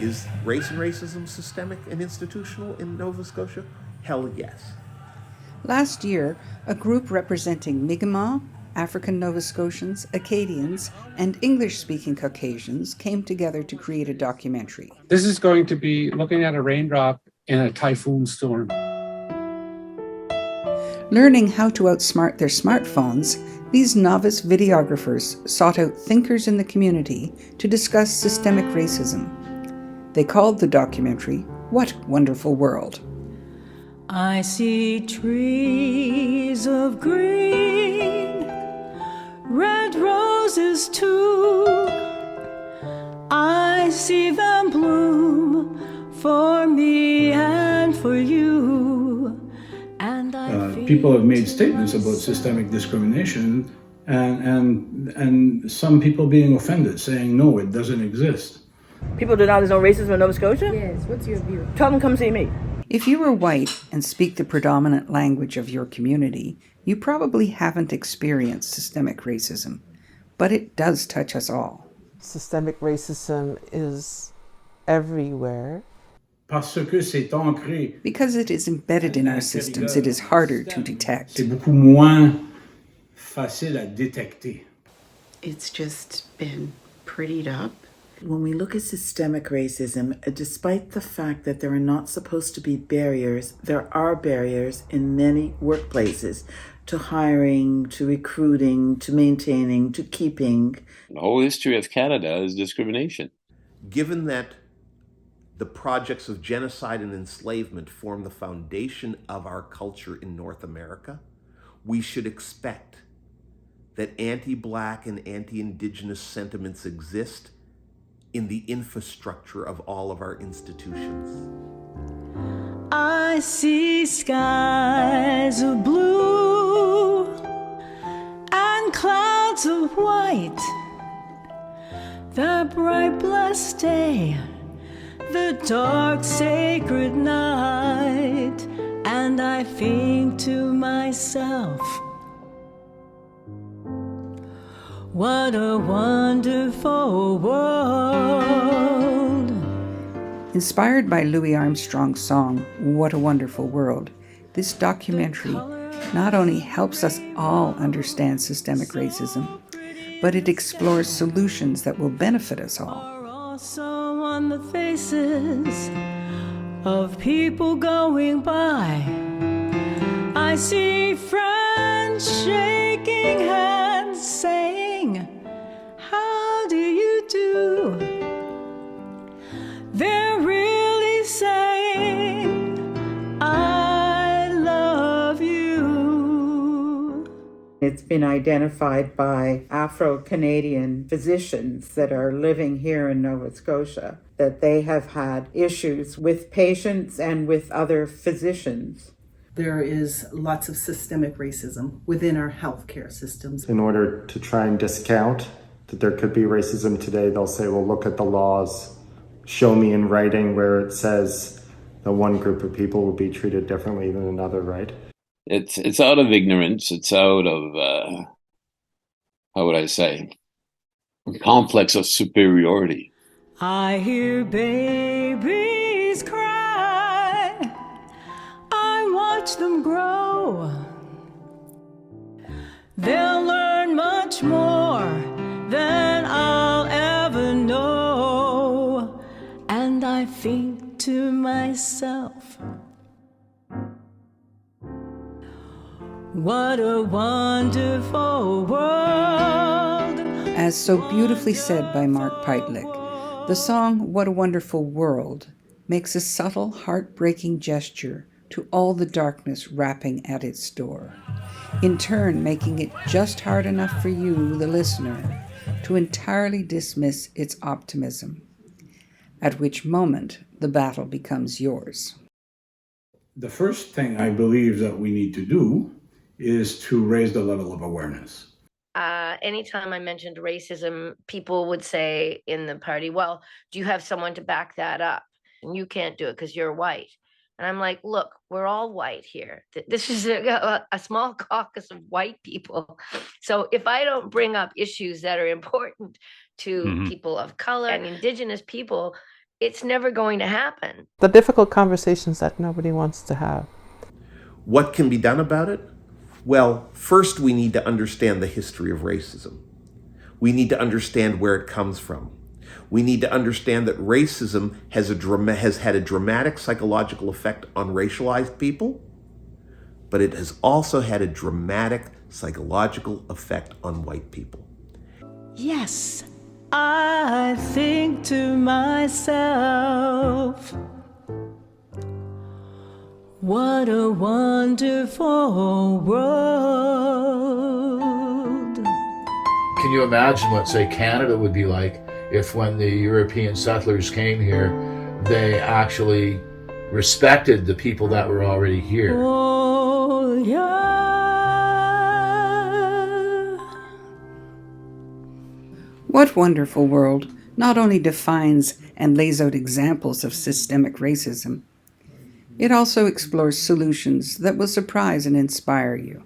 Is race and racism systemic and institutional in Nova Scotia? Hell yes. Last year, a group representing Mi'kmaq, African Nova Scotians, Acadians, and English-speaking Caucasians came together to create a documentary. This is going to be looking at a raindrop in a typhoon storm. Learning how to outsmart their smartphones, these novice videographers sought out thinkers in the community to discuss systemic racism. They called the documentary, What Wonderful World? I see trees of green, red roses too. I see them bloom for me and for you. And people have made statements about systemic discrimination and some people being offended, saying, no, it doesn't exist. People deny there's no racism in Nova Scotia? Yes, what's your view? Tell them come see me. If you are white and speak the predominant language of your community, you probably haven't experienced systemic racism, but it does touch us all. Systemic racism is everywhere. Parce que c'est ancré. Because it is embedded in our systems, it is harder to detect. C'est beaucoup moins facile à détecter. It's just been prettied up. When we look at systemic racism, despite the fact that there are not supposed to be barriers, there are barriers in many workplaces to hiring, to recruiting, to maintaining, to keeping. The whole history of Canada is discrimination. Given that the projects of genocide and enslavement form the foundation of our culture in North America, we should expect that anti-Black and anti-Indigenous sentiments exist in the infrastructure of all of our institutions. I see skies of blue and clouds of white, the bright blessed day, the dark sacred night, and I think to myself, what a wonderful world. Inspired by Louis Armstrong's song, What a Wonderful World, this documentary not only helps us all understand systemic racism, but it explores solutions that will benefit us all. Are also on the faces of people going by. I see friends shaking hands saying, how do you do? They're really saying, I love you. It's been identified by Afro-Canadian physicians that are living here in Nova Scotia that they have had issues with patients and with other physicians. There is lots of systemic racism within our healthcare systems. In order to try and discount that there could be racism today, they'll say, well, look at the laws. Show me in writing where it says that one group of people will be treated differently than another, right? It's out of ignorance. It's out of, how would I say, a complex of superiority. I hear babies cry. I watch them grow. They'll learn much more than I'll ever know. And I think to myself, what a wonderful world. As so beautifully said by Mark Peitlich, the song What a Wonderful World makes a subtle, heartbreaking gesture to all the darkness rapping at its door, in turn making it just hard enough for you, the listener, to entirely dismiss its optimism, at which moment the battle becomes yours. The first thing I believe that we need to do is to raise the level of awareness. Anytime I mentioned racism, people would say in the party, well, do you have someone to back that up? And you can't do it because you're white. And I'm like, look, we're all white here. This is a small caucus of white people. So if I don't bring up issues that are important to people of color and Indigenous people, it's never going to happen. The difficult conversations that nobody wants to have. What can be done about it? Well, first we need to understand the history of racism. We need to understand where it comes from. We need to understand that racism has had a dramatic psychological effect on racialized people, but it has also had a dramatic psychological effect on white people. Yes, I think to myself, what a wonderful world. Can you imagine what, say, Canada would be like if when the European settlers came here, they actually respected the people that were already here? Oh, yeah. What Wonderful World not only defines and lays out examples of systemic racism, it also explores solutions that will surprise and inspire you.